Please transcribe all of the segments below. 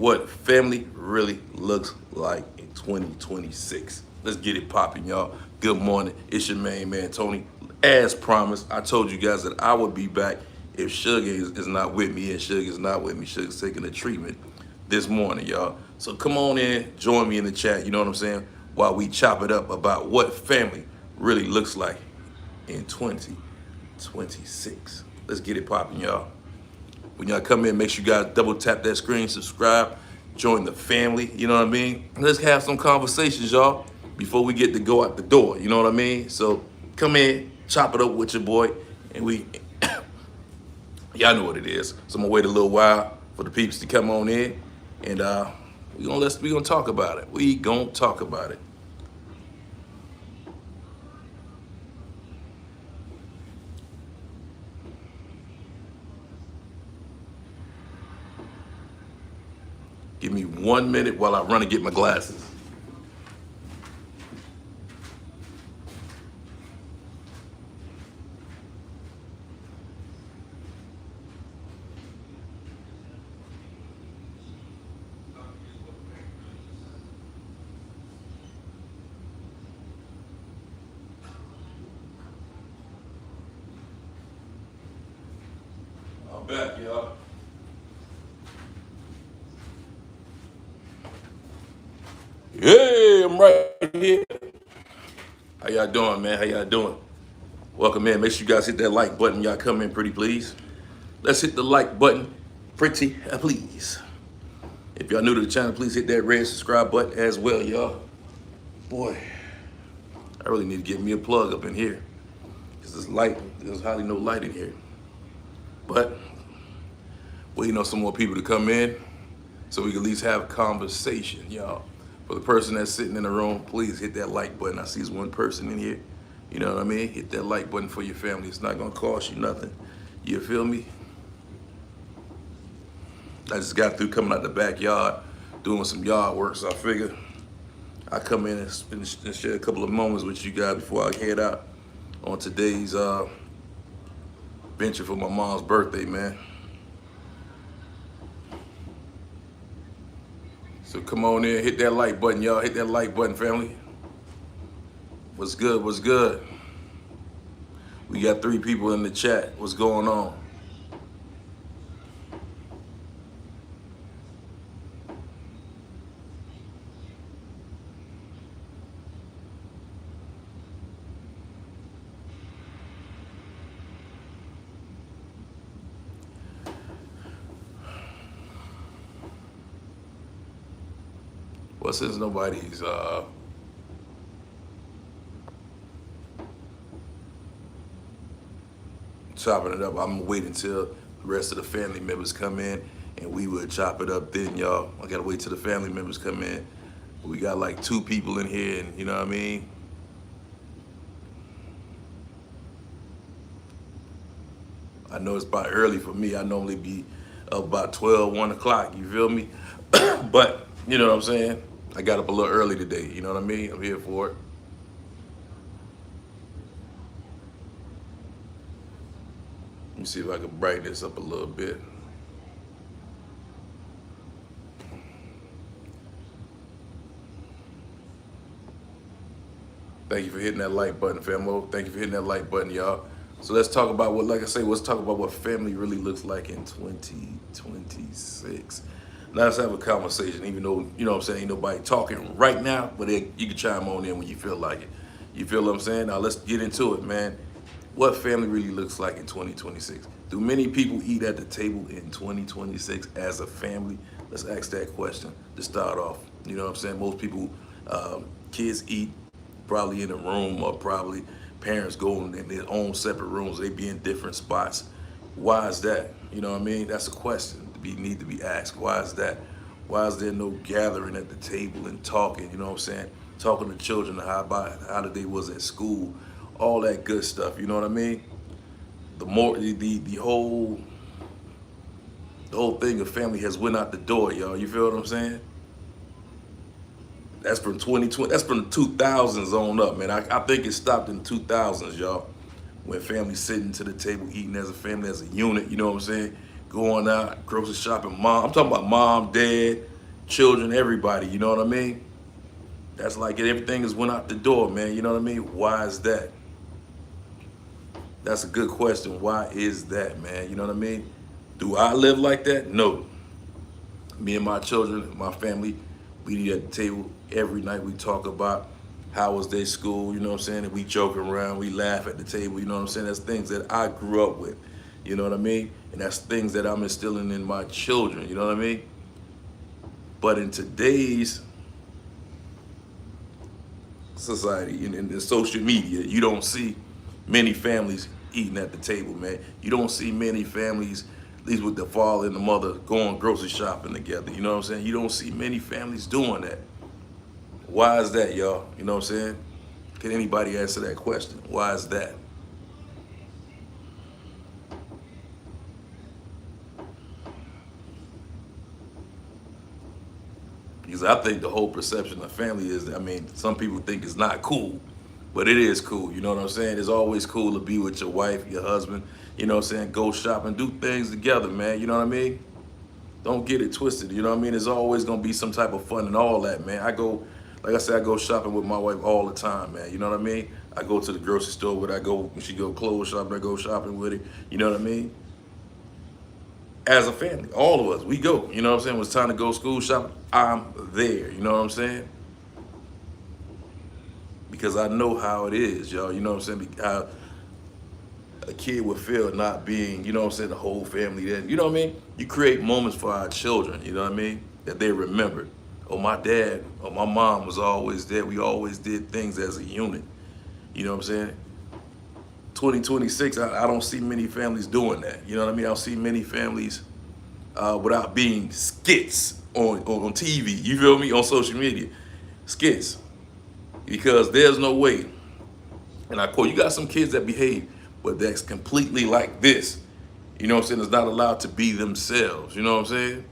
what family really looks like in 2026. Let's get it popping, y'all. Good morning. It's your main man, Tony. As promised, I told you guys that I would be back if Sugar is not with me, and Sugar is not with me. Sugar's taking the treatment this morning, y'all. So come on in, join me in the chat, you know what I'm saying? While we chop it up about what family really looks like in 2026. Let's get it popping, y'all. When y'all come in, make sure you guys double tap that screen, subscribe, join the family, you know what I mean? Let's have some conversations, y'all, before we get to go out the door, you know what I mean? So come in, chop it up with your boy, and y'all know what it is. So I'm gonna wait a little while for the peeps to come on in, and we gonna talk about it. We gonna talk about it. Give me 1 minute while I run and get my glasses. I'm back, y'all. Hey, I'm right here. How y'all doing, man? How y'all doing? Welcome in. Make sure you guys hit that like button. Y'all come in pretty please. Let's hit the like button pretty please. If y'all new to the channel, please hit that red subscribe button as well, y'all. Boy, I really need to get me a plug up in here. Because there's hardly no light in here. But waiting on some more people to come in so we can at least have a conversation, y'all. For the person that's sitting in the room, please hit that like button. I see there's one person in here. You know what I mean? Hit that like button for your family. It's not gonna cost you nothing. You feel me? I just got through coming out the backyard, doing some yard work, so I figured I come in and share a couple of moments with you guys before I head out on today's venture for my mom's birthday, man. So come on in, hit that like button, y'all. Hit that like button, family. What's good? What's good? We got 3 people in the chat. What's going on? Well, since nobody's chopping it up, I'm gonna wait until the rest of the family members come in and we will chop it up then, y'all. I gotta wait till the family members come in. We got like 2 people in here, and you know what I mean? I know it's about early for me. I normally be up about 12, 1 o'clock, you feel me? But, you know what I'm saying? I got up a little early today, you know what I mean? I'm here for it. Let me see if I can brighten this up a little bit. Thank you for hitting that like button, famo. Thank you for hitting that like button, y'all. So let's talk about let's talk about what family really looks like in 2026. Now let's have a conversation, even though, you know what I'm saying, ain't nobody talking right now, but you can chime on in when you feel like it. You feel what I'm saying? Now let's get into it, man. What family really looks like in 2026? Do many people eat at the table in 2026 as a family? Let's ask that question to start off. You know what I'm saying? Most people, kids eat probably in a room, or probably parents go in their own separate rooms. They be in different spots. Why is that? You know what I mean? That's a question need to be asked. Why is that? Why is there no gathering at the table and talking? You know what I'm saying? Talking to children how the day was at school, all that good stuff. You know what I mean? The whole thing of family has went out the door, y'all. You feel what I'm saying? That's from 2020. That's from the 2000s on up, man. I think it stopped in the 2000s, y'all, when families sitting to the table eating as a family, as a unit. You know what I'm saying? Going out, grocery shopping. I'm talking about mom, dad, children, everybody, you know what I mean? That's like everything has went out the door, man. You know what I mean? Why is that? That's a good question. Why is that, man? You know what I mean? Do I live like that? No. Me and my children, my family, we eat at the table every night. We talk about how was their school, you know what I'm saying? And we joke around, we laugh at the table, you know what I'm saying? That's things that I grew up with, you know what I mean? And that's things that I'm instilling in my children, you know what I mean? But in today's society, in the social media, you don't see many families eating at the table, man. You don't see many families, at least with the father and the mother, going grocery shopping together. You know what I'm saying? You don't see many families doing that. Why is that, y'all? You know what I'm saying? Can anybody answer that question? Why is that? Because I think the whole perception of family is, I mean, some people think it's not cool, but it is cool. You know what I'm saying? It's always cool to be with your wife, your husband, you know what I'm saying? Go shopping, do things together, man. You know what I mean? Don't get it twisted. You know what I mean? There's always going to be some type of fun and all that, man. Like I said, I go shopping with my wife all the time, man. You know what I mean? I go to the grocery store with her. When she go clothes shopping, I go shopping with her. You know what I mean? As a family, all of us, we go. You know what I'm saying? When it's time to go school shopping, I'm there. You know what I'm saying? Because I know how it is, y'all. You know what I'm saying? How a kid would feel not being, you know what I'm saying, the whole family there. You know what I mean? You create moments for our children, you know what I mean? That they remember. Oh, my dad or my mom was always there. We always did things as a unit. You know what I'm saying? 2026, I don't see many families doing that. You know what I mean? I don't see many families without being skits on TV. You feel me? On social media. Skits. Because there's no way. And I quote, you got some kids that behave, but that's completely like this. You know what I'm saying? It's not allowed to be themselves. You know what I'm saying?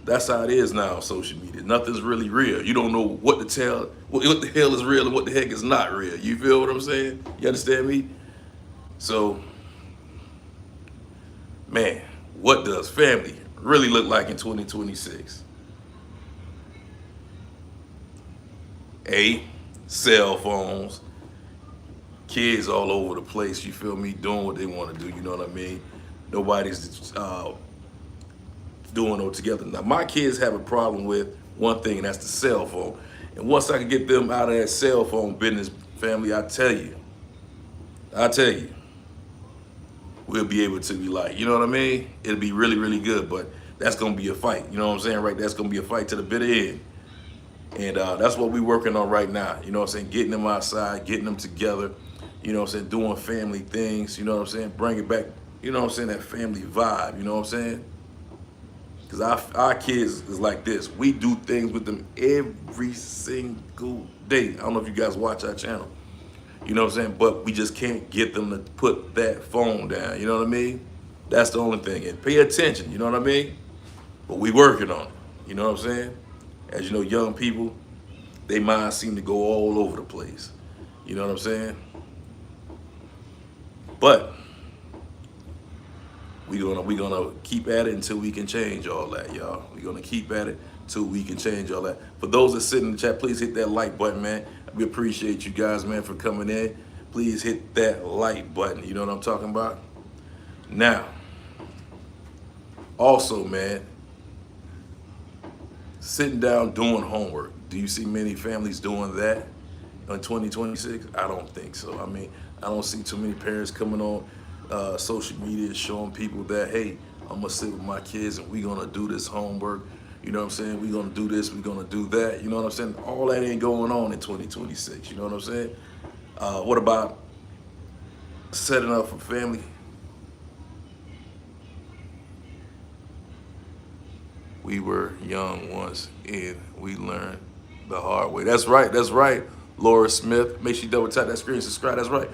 That's how it is now on social media. Nothing's really real. You don't know what to tell, what the hell is real and what the heck is not real. You feel what I'm saying? You understand me? So, man, what does family really look like in 2026? Cell phones, kids all over the place, you feel me, doing what they want to do, you know what I mean? Nobody's doing it together. Now, my kids have a problem with one thing, and that's the cell phone. And once I can get them out of that cell phone business, family, I tell you, we'll be able to be like, you know what I mean? It'll be really, really good, but that's going to be a fight. You know what I'm saying, right? That's going to be a fight to the bitter end. And that's what we're working on right now. You know what I'm saying? Getting them outside, getting them together, you know what I'm saying? Doing family things, you know what I'm saying? Bring it back, you know what I'm saying? That family vibe, you know what I'm saying? Because our kids is like this. We do things with them every single day. I don't know if you guys watch our channel. You know what I'm saying? But we just can't get them to put that phone down. You know what I mean? That's the only thing. And pay attention. You know what I mean? But we working on it. You know what I'm saying? As you know, young people, they minds seem to go all over the place. You know what I'm saying? But we gonna keep at it until we can change all that, y'all. We're gonna keep at it until we can change all that. For those that sit in the chat, please hit that like button, man. We appreciate you guys, man, for coming in. Please hit that like button. You know what I'm talking about? Now, also, man, sitting down doing homework. Do you see many families doing that in 2026? I don't think so. I mean, I don't see too many parents coming on social media showing people that, hey, I'm gonna sit with my kids and we're gonna do this homework. You know what I'm saying? We're gonna do this, we're gonna do that. You know what I'm saying? All that ain't going on in 2026. You know what I'm saying? What about setting up for family? We were young once and we learned the hard way. That's right, Laura Smith. Make sure you double tap that screen and subscribe. That's right.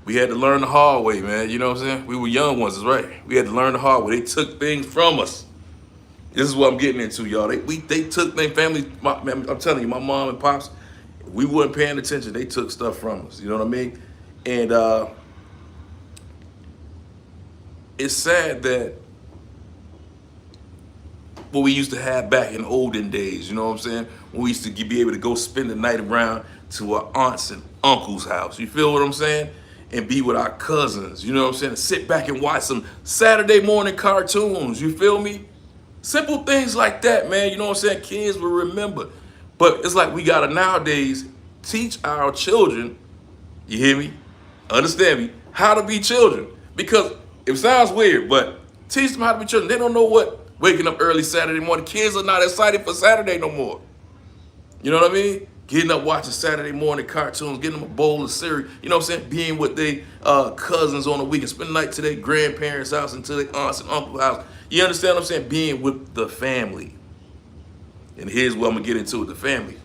We had to learn the hard way, man. You know what I'm saying? We were young ones, that's right. We had to learn the hard way. They took things from us. This is what I'm getting into, y'all. They took their family. I'm telling you, my mom and pops, we weren't paying attention. They took stuff from us. You know what I mean? And it's sad that what we used to have back in olden days, you know what I'm saying? When we used to be able to go spend the night around to our aunts and uncles' house. You feel what I'm saying? And be with our cousins, you know what I'm saying? Sit back and watch some Saturday morning cartoons, you feel me? Simple things like that, man, you know what I'm saying? Kids will remember. But it's like we gotta nowadays teach our children, you hear me? Understand me? How to be children. Because it sounds weird, but teach them how to be children. They don't know what waking up early Saturday morning. Kids are not excited for Saturday no more. You know what I mean? Getting up watching Saturday morning cartoons, getting them a bowl of cereal, you know what I'm saying? Being with their cousins on the weekend, spend the night to their grandparents' house and to their aunts and uncles' house. You understand what I'm saying? Being with the family. And here's what I'm going to get into with the family.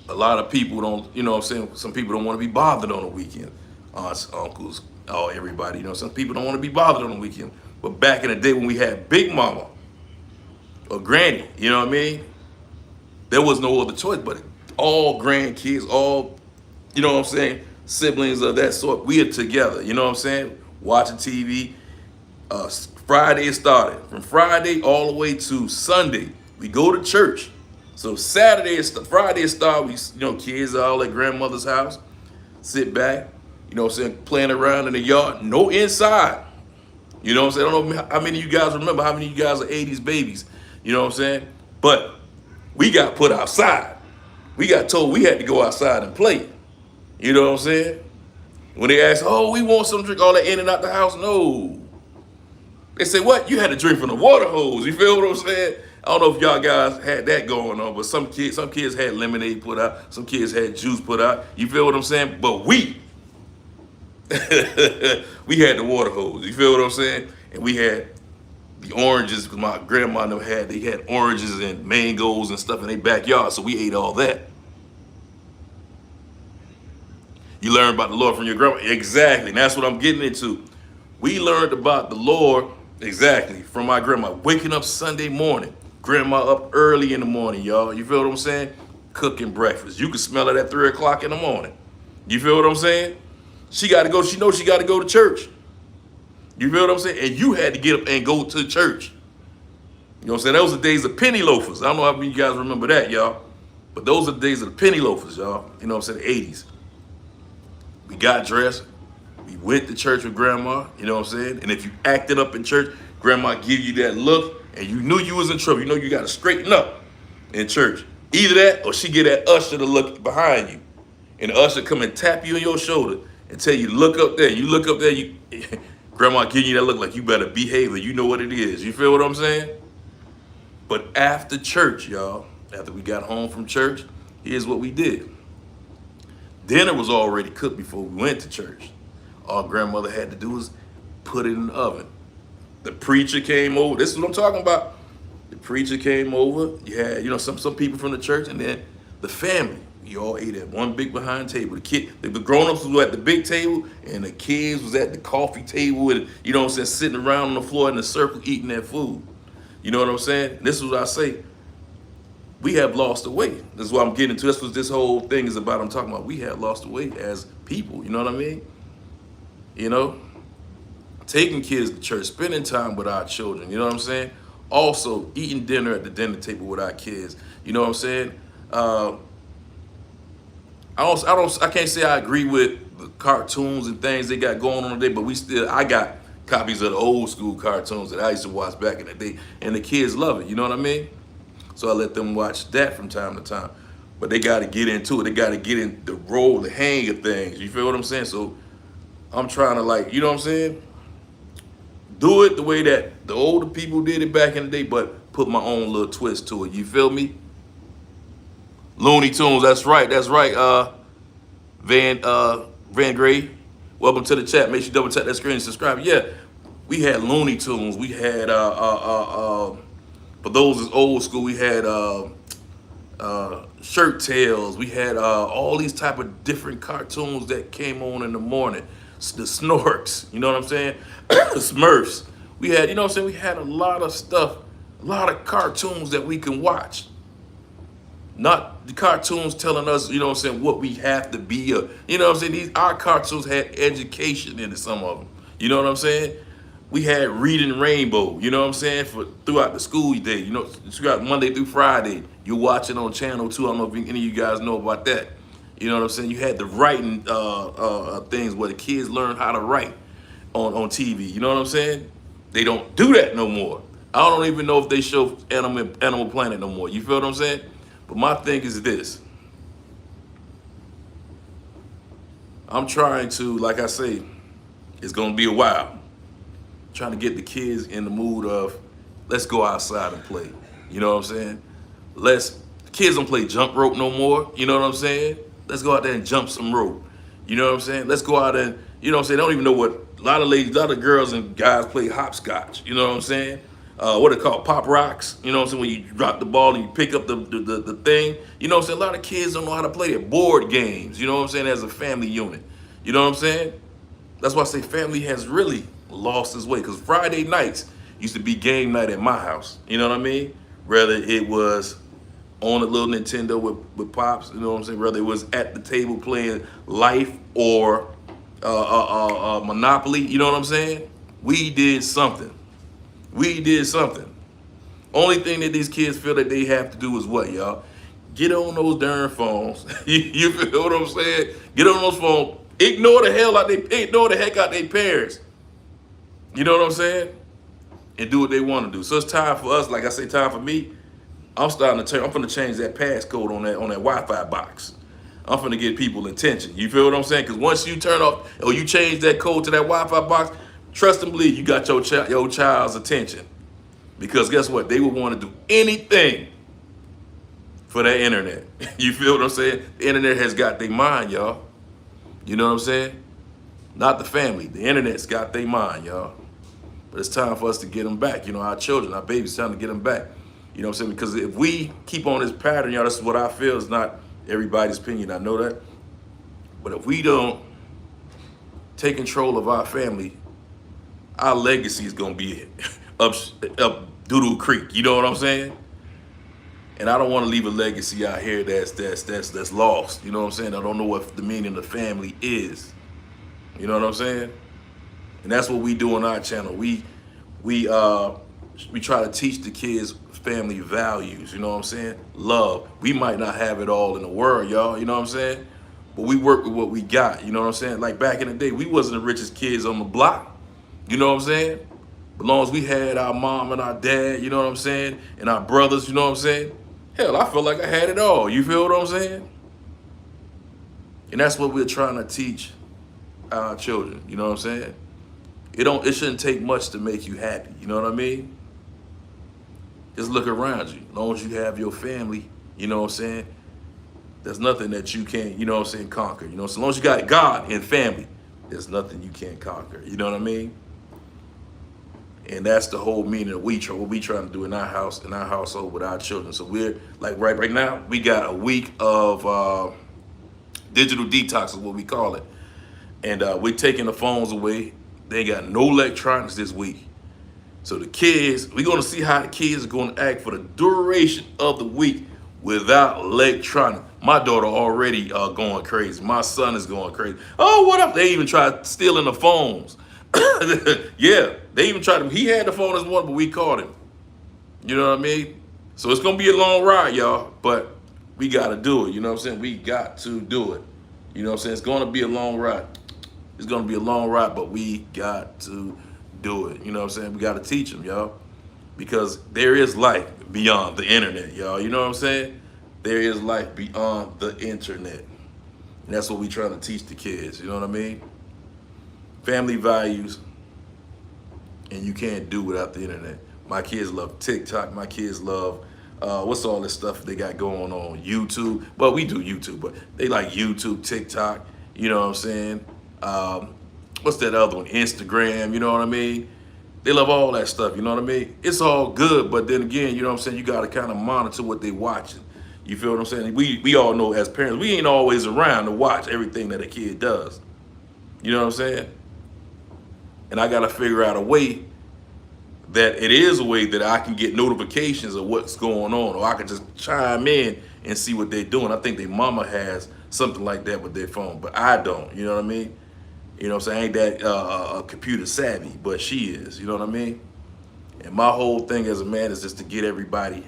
A lot of people don't, you know what I'm saying? Some people don't want to be bothered on the weekend. Aunts, uncles, everybody, you know, some people don't want to be bothered on the weekend. But back in the day when we had Big Mama or Granny, you know what I mean? There was no other choice but all grandkids, all, you know what I'm saying, siblings of that sort, we are together, you know what I'm saying? Watching TV. Friday it started. From Friday all the way to Sunday, we go to church. So Friday it started, we, you know, kids are all at grandmother's house, sit back, you know what I'm saying, playing around in the yard, no inside. You know what I'm saying? I don't know how many of you guys remember, how many of you guys are 80s babies, you know what I'm saying? But we got put outside. We got told we had to go outside and play. You know what I'm saying? When they ask, oh, we want some drink, all that in and out the house, no. They say, what? You had to drink from the water hose. You feel what I'm saying? I don't know if y'all guys had that going on, but some kids had lemonade put out, some kids had juice put out. You feel what I'm saying? But we had the water hose. You feel what I'm saying? And we had the oranges, because my grandma they had oranges and mangoes and stuff in their backyard, so we ate all that. You learn about the Lord from your grandma. Exactly. And that's what I'm getting into. We learned about the Lord, exactly, from my grandma. Waking up Sunday morning. Grandma up early in the morning, y'all. You feel what I'm saying? Cooking breakfast. You can smell it at 3 o'clock in the morning. You feel what I'm saying? She got to go. She knows she got to go to church. You feel what I'm saying? And you had to get up and go to church. You know what I'm saying? Those are the days of penny loafers. I don't know how many of you guys remember that, y'all. But those are the days of the penny loafers, y'all. You know what I'm saying? The 80s. We got dressed. We went to church with grandma. You know what I'm saying? And if you acted up in church, grandma give you that look and you knew you was in trouble. You know you got to straighten up in church. Either that or she get that usher to look behind you. And the usher come and tap you on your shoulder and tell you, look up there. You look up there, grandma give you that look like you better behave or you know what it is. You feel what I'm saying? But after church, y'all, after we got home from church, here's what we did. Dinner was already cooked before we went to church. All grandmother had to do was put it in the oven. The preacher came over. This is what I'm talking about. The preacher came over. You had, you know, some people from the church, and then the family. You all ate at one big behind table. The grown-ups was at the big table, and the kids was at the coffee table, and you know what I'm saying, sitting around on the floor in a circle eating their food. You know what I'm saying? This is what I say. We have lost the way. This is what I'm getting to. That's what this whole thing is about. I'm talking about we have lost the way as people. You know what I mean? You know, taking kids to church, spending time with our children. You know what I'm saying? Also, eating dinner at the dinner table with our kids. You know what I'm saying? I can't say I agree with the cartoons and things they got going on today, but I got copies of the old school cartoons that I used to watch back in the day, and the kids love it. You know what I mean? So I let them watch that from time to time. But they got to get into it. They got to get in the role, the hang of things. You feel what I'm saying? So I'm trying to, like, you know what I'm saying? Do it the way that the older people did it back in the day, but put my own little twist to it. You feel me? Looney Tunes, that's right. Van Gray, welcome to the chat. Make sure you double tap that screen and subscribe. Yeah, we had Looney Tunes. We had for those that's old school, we had Shirt Tails. We had all these type of different cartoons that came on in the morning. The Snorks, you know what I'm saying? Smurfs. We had, you know what I'm saying? We had a lot of stuff, a lot of cartoons that we can watch. Not the cartoons telling us, you know what I'm saying, what we have to be. You know what I'm saying? Our cartoons had education in it, some of them. You know what I'm saying? We had Reading Rainbow, you know what I'm saying, for throughout the school day. You know, throughout Monday through Friday. You watch it on Channel 2. I don't know if any of you guys know about that. You know what I'm saying? You had the writing things where the kids learn how to write on TV. You know what I'm saying? They don't do that no more. I don't even know if they show Animal Planet no more. You feel what I'm saying? But my thing is this. I'm trying to, like I say, it's gonna be a while. Trying to get the kids in the mood of, let's go outside and play. You know what I'm saying? Kids don't play jump rope no more. You know what I'm saying? Let's go out there and jump some rope. You know what I'm saying? Let's go out and, you know what I'm saying? They don't even know what, a lot of ladies, a lot of girls and guys play hopscotch. You know what I'm saying? What it called, pop rocks. You know what I'm saying? When you drop the ball and you pick up the thing. You know what I'm saying? A lot of kids don't know how to play it. Board games. You know what I'm saying? As a family unit. You know what I'm saying? That's why I say family has really lost its way. Because Friday nights used to be game night at my house. You know what I mean? Whether it was on a little Nintendo with Pops, you know what I'm saying? Whether it was at the table playing Life or Monopoly, you know what I'm saying? We did something. We did something. Only thing that these kids feel that they have to do is what, y'all? Get on those darn phones. You feel what I'm saying? Get on those phones. Ignore the heck out their parents. You know what I'm saying? And do what they want to do. So it's time for us, like I say, time for me. I'm gonna change that passcode on that Wi-Fi box. I'm gonna get people attention. You feel what I'm saying? Because once you turn off or you change that code to that Wi-Fi box, trust and believe you got your child's attention. Because guess what? They will want to do anything for that internet. You feel what I'm saying? The internet has got their mind, y'all. You know what I'm saying? Not the family. The internet's got their mind, y'all. But it's time for us to get them back. You know, our children, our babies, time to get them back. You know what I'm saying? Because if we keep on this pattern, y'all, this is what I feel. It's not everybody's opinion. I know that. But if we don't take control of our family, our legacy is going to be up Doodle Creek. You know what I'm saying? And I don't want to leave a legacy out here that's lost. You know what I'm saying? I don't know what the meaning of family is. You know what I'm saying? And that's what we do on our channel. We try to teach the kids family values. You know what I'm saying? Love. We might not have it all in the world, y'all. You know what I'm saying? But we work with what we got. You know what I'm saying? Like back in the day, we wasn't the richest kids on the block. You know what I'm saying? But as long as we had our mom and our dad, you know what I'm saying? And our brothers, you know what I'm saying? Hell, I felt like I had it all. You feel what I'm saying? And that's what we're trying to teach our children. You know what I'm saying? It shouldn't take much to make you happy. You know what I mean? Just look around you. As long as you have your family, you know what I'm saying? There's nothing that you can't, you know what I'm saying, conquer. You know, so long as you got God and family, there's nothing you can't conquer. You know what I mean? And that's the whole meaning of what we trying to do in our house, in our household with our children. So we're like right now, we got a week of digital detox is what we call it. And we're taking the phones away. They ain't got no electronics this week. So the kids, we're gonna see how the kids are gonna act for the duration of the week without electronics. My daughter already going crazy. My son is going crazy. Oh, what up? They even tried stealing the phones. Yeah, they even tried to, he had the phone as one, but we caught him. You know what I mean? So it's gonna be a long ride, y'all, but we gotta do it. You know what I'm saying? We got to do it. You know what I'm saying? It's gonna be a long ride. It's gonna be a long ride, but we got to do it. You know what I'm saying? We gotta teach them, y'all, because there is life beyond the internet, y'all. You know what I'm saying? There is life beyond the internet. And that's what we trying to teach the kids. You know what I mean? Family values, and you can't do without the internet. My kids love TikTok. My kids love, what's all this stuff they got going on? YouTube. Well, we do YouTube, but they like YouTube, TikTok. You know what I'm saying? What's that other one? Instagram, you know what I mean? They love all that stuff, you know what I mean? It's all good, but then again, you know what I'm saying? You got to kind of monitor what they watching. You feel what I'm saying? We all know as parents, we ain't always around to watch everything that a kid does. You know what I'm saying? And I got to figure out a way that it is a way that I can get notifications of what's going on, or I can just chime in and see what they're doing. I think their mama has something like that with their phone, but I don't, you know what I mean? You know what I'm saying? I ain't that computer savvy, but she is. You know what I mean? And my whole thing as a man is just to get everybody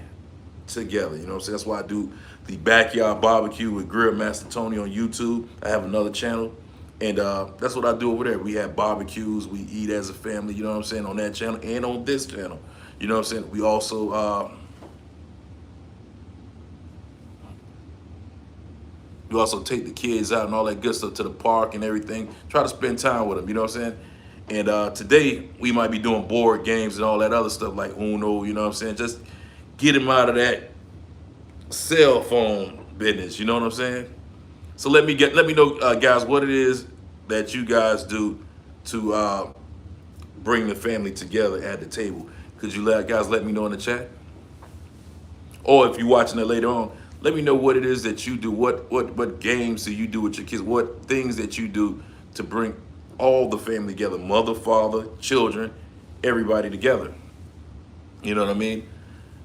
together. You know what I'm saying? That's why I do the backyard barbecue with Grill Master Tony on YouTube. I have another channel, and that's what I do over there. We have barbecues. We eat as a family. You know what I'm saying? On that channel and on this channel. You know what I'm saying? We also take the kids out and all that good stuff to the park and everything. Try to spend time with them. You know what I'm saying? And today we might be doing board games and all that other stuff like Uno. You know what I'm saying? Just get them out of that cell phone business. You know what I'm saying? So let me know, guys, what it is that you guys do to bring the family together at the table. Could you guys let me know in the chat? Or if you're watching it later on, let me know what it is that you do. What games do you do with your kids? What things that you do to bring all the family together? Mother, father, children, everybody together. You know what I mean?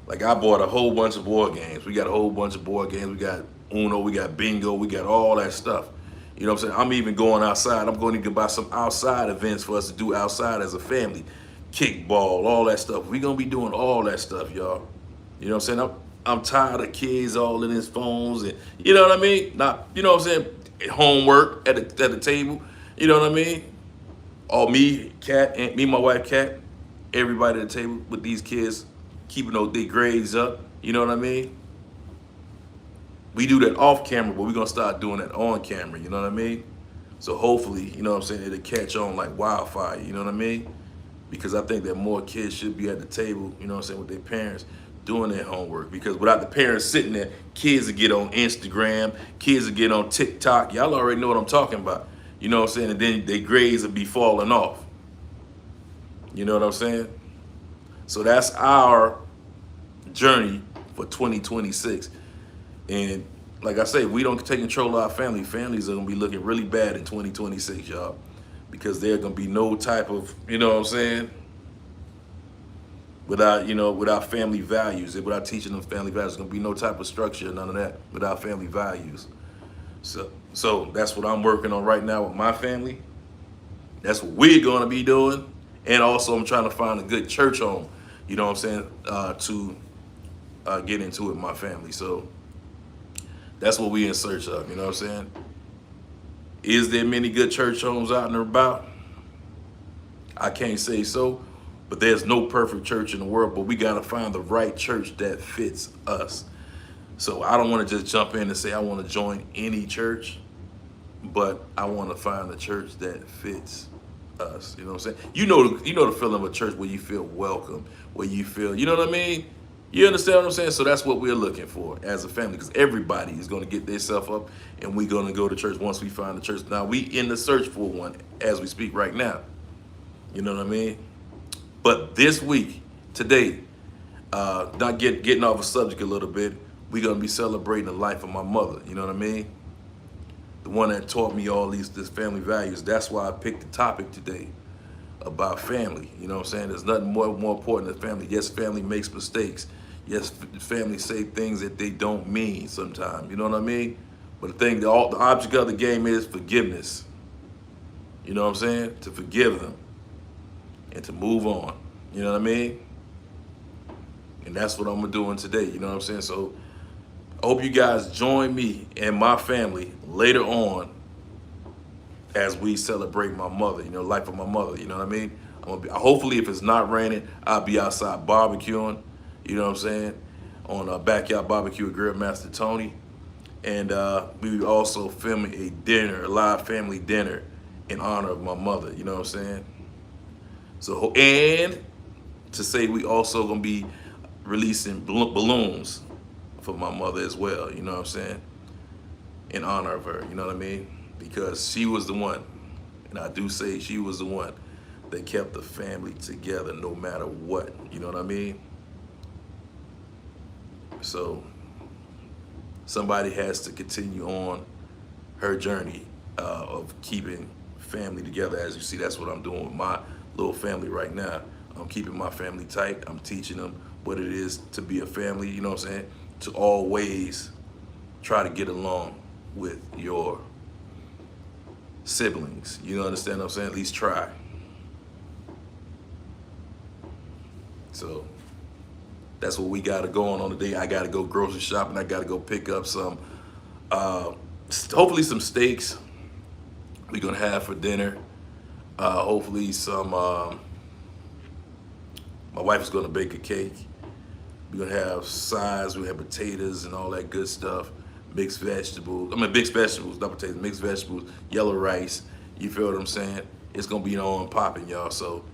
Like I bought a whole bunch of board games. We got a whole bunch of board games. We got Uno, we got bingo, we got all that stuff. You know what I'm saying? I'm even going outside. I'm going to buy some outside events for us to do outside as a family. Kickball, all that stuff. We're going to be doing all that stuff, y'all. You know what I'm saying? I'm tired of kids all in his phones and, you know what I mean? Not, you know what I'm saying? Homework at the table. You know what I mean? Or me, Kat, and me, my wife, Kat, everybody at the table with these kids, keeping their grades up. You know what I mean? We do that off camera, but we're going to start doing that on camera. You know what I mean? So hopefully, you know what I'm saying, it'll catch on like wildfire. You know what I mean? Because I think that more kids should be at the table, you know what I'm saying, with their parents doing their homework. Because without the parents sitting there, kids will get on Instagram, kids will get on TikTok. Y'all already know what I'm talking about. You know what I'm saying? And then their grades will be falling off. You know what I'm saying? So that's our journey for 2026. And like I say, we don't take control of our family. Families are going to be looking really bad in 2026, y'all. Because there's going to be no type of, you know what I'm saying, without family values, and without teaching them family values, there's going to be no type of structure, none of that, without family values. So that's what I'm working on right now with my family. That's what we're going to be doing. And also I'm trying to find a good church home, you know what I'm saying, to get into with my family. So that's what we in search of, you know what I'm saying? Is there many good church homes out and about? I can't say so, but there's no perfect church in the world, but we got to find the right church that fits us. So I don't want to just jump in and say I want to join any church, but I want to find a church that fits us. You know what I'm saying? You know the feeling of a church where you feel welcome, where you feel, you know what I mean? You understand what I'm saying? So that's what we're looking for as a family, because everybody is going to get themselves up and we're going to go to church once we find the church. Now, we in the search for one as we speak right now. You know what I mean? But this week, today, not getting off a subject a little bit, we're going to be celebrating the life of my mother. You know what I mean? The one that taught me all this family values. That's why I picked the topic today about family. You know what I'm saying? There's nothing more important than family. Yes, family makes mistakes. Yes, family say things that they don't mean sometimes. You know what I mean? But the object of the game is forgiveness. You know what I'm saying? To forgive them and to move on. You know what I mean? And that's what I'm doing today. You know what I'm saying? So I hope you guys join me and my family later on as we celebrate my mother, life of my mother, you know what I mean? Hopefully, if it's not raining, I'll be outside barbecuing, you know what I'm saying, on a backyard barbecue with Grill Master Tony. And we also filming a live family dinner in honor of my mother, you know what I'm saying? So, and to say we also gonna be releasing balloons for my mother as well, you know what I'm saying? In honor of her, you know what I mean? Because she was the one, and I do say she was the one that kept the family together no matter what, you know what I mean? So somebody has to continue on her journey of keeping family together. As you see, that's what I'm doing with my little family right now. I'm keeping my family tight. I'm teaching them what it is to be a family, you know what I'm saying? To always try to get along with your siblings. You understand what I'm saying? At least try. So that's what we got to go on today. I got to go grocery shopping. I got to go pick up some, hopefully some steaks we're going to have for dinner. Hopefully some, my wife is going to bake a cake. We're going to have sides. We have potatoes and all that good stuff. Mixed vegetables. Mixed vegetables, not potatoes, mixed vegetables, yellow rice. You feel what I'm saying? It's going to be on popping, y'all. So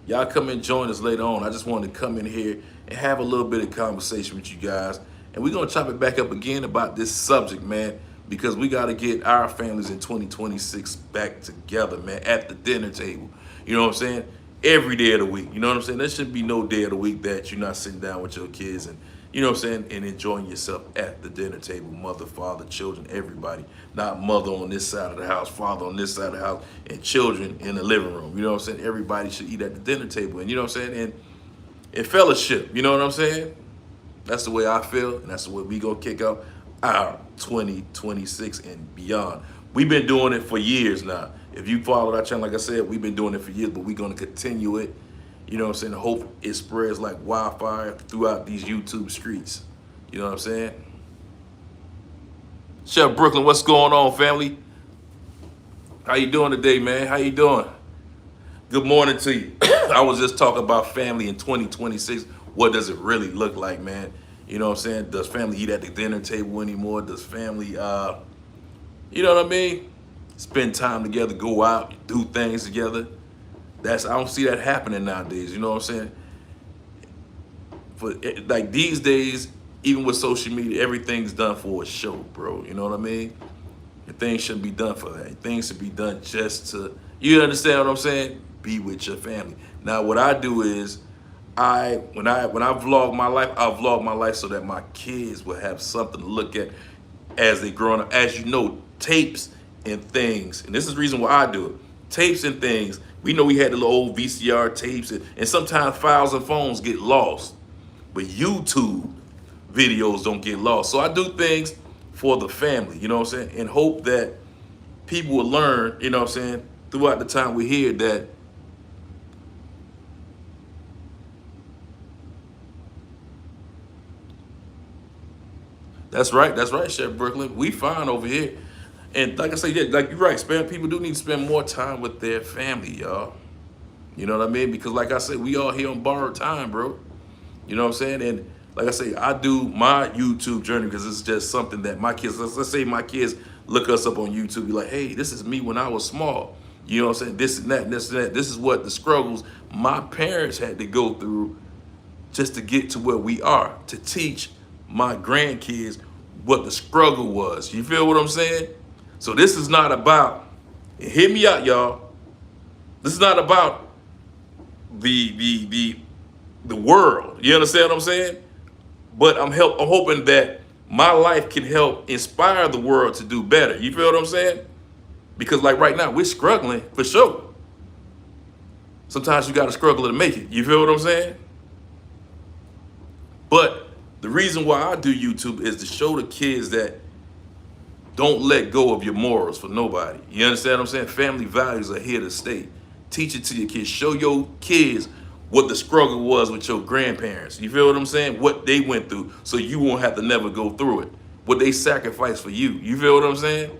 y'all come and join us later on. I just wanted to come in here and have a little bit of conversation with you guys. And we're going to chop it back up again about this subject, man, because we got to get our families in 2026 back together, man, at the dinner table. You know what I'm saying? Every day of the week. You know what I'm saying? There should be no day of the week that you're not sitting down with your kids and, you know what I'm saying, and enjoying yourself at the dinner table. Mother, father, children, everybody. Not mother on this side of the house, father on this side of the house, and children in the living room. You know what I'm saying? Everybody should eat at the dinner table. And you know what I'm saying? And fellowship. You know what I'm saying? That's the way I feel, and that's the way we gonna kick out our 2026 and beyond. We've been doing it for years now. If you follow our channel, like I said, we've been doing it for years, but we're gonna continue it. You know what I'm saying? I hope it spreads like wildfire throughout these YouTube streets. You know what I'm saying? Chef Brooklyn, what's going on, family? How you doing today, man? How you doing? Good morning to you. I was just talking about family in 2026. What does it really look like, man? You know what I'm saying? Does family eat at the dinner table anymore? Does family, you know what I mean? Spend time together, go out, do things together. I don't see that happening nowadays. You know what I'm saying? Like these days, even with social media, everything's done for a show, bro. You know what I mean? And things shouldn't be done for that. Things should be done just to, you understand what I'm saying? Be with your family. Now, what I do is, when I vlog my life, I vlog my life so that my kids will have something to look at as they growing up. As you know, tapes and things, and this is the reason why I do it. Tapes and things. We know we had the little old VCR tapes, and sometimes files and phones get lost, but YouTube videos don't get lost. So I do things for the family, you know what I'm saying, and hope that people will learn, you know what I'm saying, throughout the time we're here that That's right, Chef Brooklyn. We fine over here. And like I say, yeah, like you're right, people do need to spend more time with their family, y'all. You know what I mean? Because like I said, we all here on borrowed time, bro. You know what I'm saying? And like I say, I do my YouTube journey because it's just something that my kids, let's say my kids look us up on YouTube, be like, hey, this is me when I was small. You know what I'm saying? This and that, and this and that. This is what the struggles my parents had to go through just to get to where we are, to teach my grandkids what the struggle was. You feel what I'm saying? So this is not about, hear me out, y'all. This is not about the world. You understand what I'm saying? But I'm hoping that my life can help inspire the world to do better. You feel what I'm saying? Because like right now, we're struggling for sure. Sometimes you got to struggle to make it. You feel what I'm saying? But the reason why I do YouTube is to show the kids that don't let go of your morals for nobody. You understand what I'm saying? Family values are here to stay. Teach it to your kids. Show your kids what the struggle was with your grandparents. You feel what I'm saying? What they went through so you won't have to never go through it. What they sacrificed for you. You feel what I'm saying?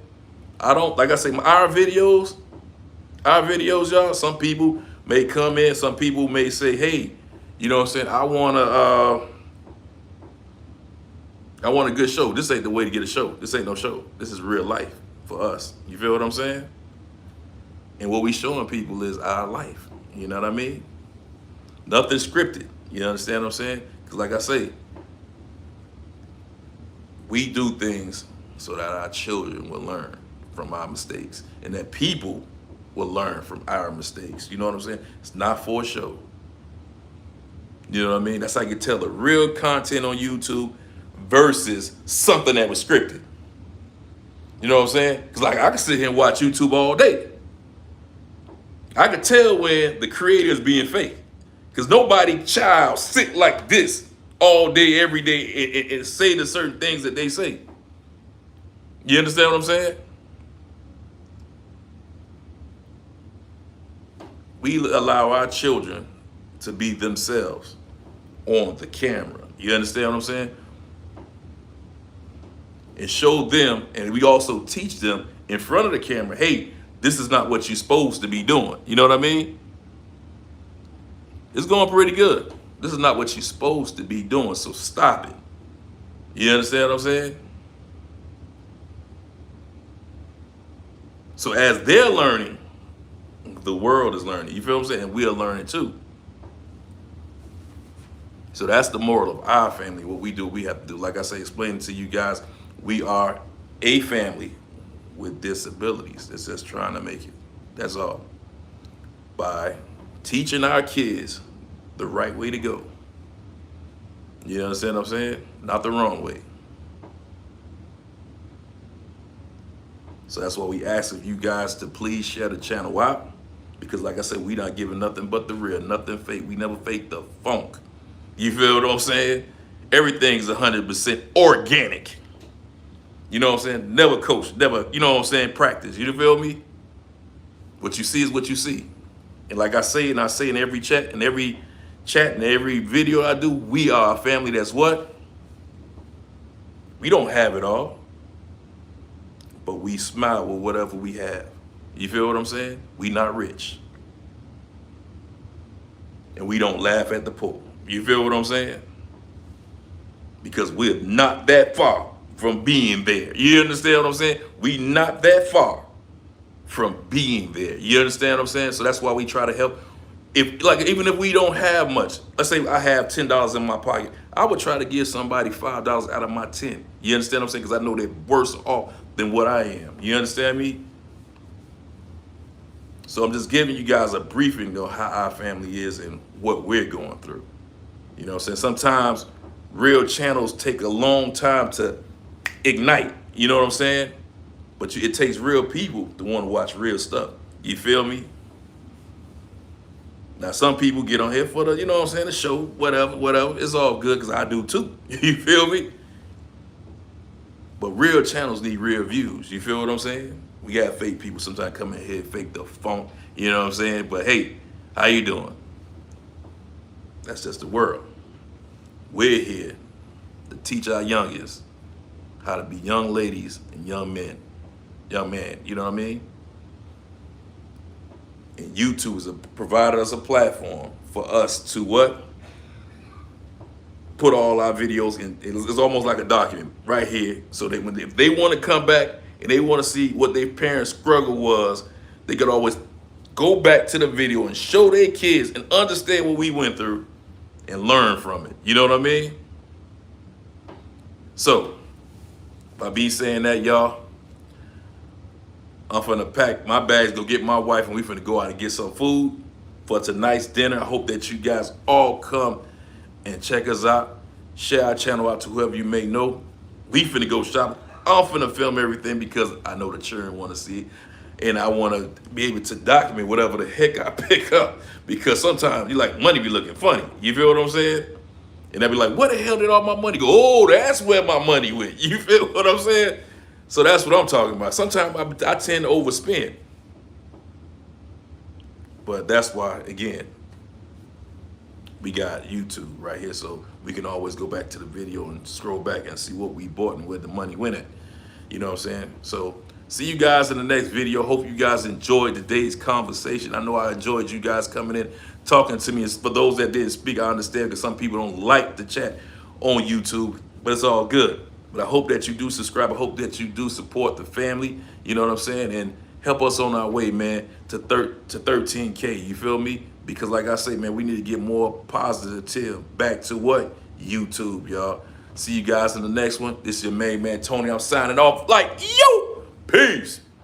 Like I say, our videos, y'all, some people may come in, some people may say, hey, you know what I'm saying? I want a good show. This ain't the way to get a show. This ain't no show. This is real life for us. You feel what I'm saying? And what we showing people is our life. You know what I mean? Nothing scripted. You understand what I'm saying? Because like I say, we do things so that our children will learn from our mistakes and that people will learn from our mistakes. You know what I'm saying? It's not for a show. You know what I mean? That's how you can tell the real content on YouTube versus something that was scripted. You know what I'm saying? Because like I can sit here and watch YouTube all day. I can tell when the creator is being fake. Because nobody child sit like this all day, every day, and say the certain things that they say. You understand what I'm saying? we allow our children to be themselves on the camera. You understand what I'm saying? And show them, and we also teach them in front of the camera, hey, this is not what you're supposed to be doing. You know what I mean? It's going pretty good. This is not what you're supposed to be doing, so stop it. You understand what I'm saying? So as they're learning, the world is learning. You feel what I'm saying? And we are learning too. So that's the moral of our family. What we do, we have to do. Like I say, explaining to you guys, we are a family with disabilities that's just trying to make it. That's all. By teaching our kids the right way to go. You understand what I'm saying? Not the wrong way. So that's why we ask of you guys to please share the channel out. Because like I said, we not giving nothing but the real, nothing fake. We never fake the funk. You feel what I'm saying? Everything's 100% organic. You know what I'm saying? Never coach, never, you know what I'm saying, practice. You feel me? What you see is what you see. And like I say, and I say in every chat, and every video I do, we are a family that's what? We don't have it all, but we smile with whatever we have. You feel what I'm saying? We not rich. And we don't laugh at the poor. You feel what I'm saying? Because we're not that far from being there. You understand what I'm saying? We not that far from being there. You understand what I'm saying? So that's why we try to help. If like, even if we don't have much, let's say I have $10 in my pocket, I would try to give somebody $5 out of my 10. You understand what I'm saying? Because I know they're worse off than what I am. You understand me? So I'm just giving you guys a briefing of how our family is and what we're going through. You know what I'm saying? Sometimes real channels take a long time to ignite. You know what I'm saying? But it takes real people to want to watch real stuff. You feel me? Now, some people get on here for the, you know what I'm saying, the show, whatever. It's all good because I do too. You feel me? But real channels need real views. You feel what I'm saying? We got fake people sometimes come in here, fake the funk. You know what I'm saying? But hey, how you doing? That's just the world. We're here to teach our youngest how to be young ladies and young men. Young man, you know what I mean? And YouTube has provided us a platform for us to what? Put all our videos in. It's almost like a document right here. So that if they want to come back and they want to see what their parents' struggle was, they could always go back to the video and show their kids and understand what we went through and learn from it. You know what I mean? So, by me saying that, y'all, I'm finna pack my bags, go get my wife, and we finna go out and get some food for tonight's dinner. I hope that you guys all come and check us out. Share our channel out to whoever you may know. We finna go shopping. I'm finna film everything because I know the children wanna see it. And I wanna be able to document whatever the heck I pick up. Because sometimes you like money be looking funny. You feel what I'm saying? And they be like, where the hell did all my money go? Oh, that's where my money went. You feel what I'm saying? So that's what I'm talking about. Sometimes I tend to overspend. But that's why, again, we got YouTube right here. So we can always go back to the video and scroll back and see what we bought and where the money went at. You know what I'm saying? So see you guys in the next video. Hope you guys enjoyed today's conversation. I know I enjoyed you guys coming in, talking to me. And for those that didn't speak, I understand because some people don't like the chat on YouTube, but it's all good. But I hope that you do subscribe. I hope that you do support the family. You know what I'm saying? And help us on our way, man, to 13K. You feel me? Because like I say, man, we need to get more positive back to what? YouTube, y'all. See you guys in the next one. This is your main man, Tony. I'm signing off like, yo, peace.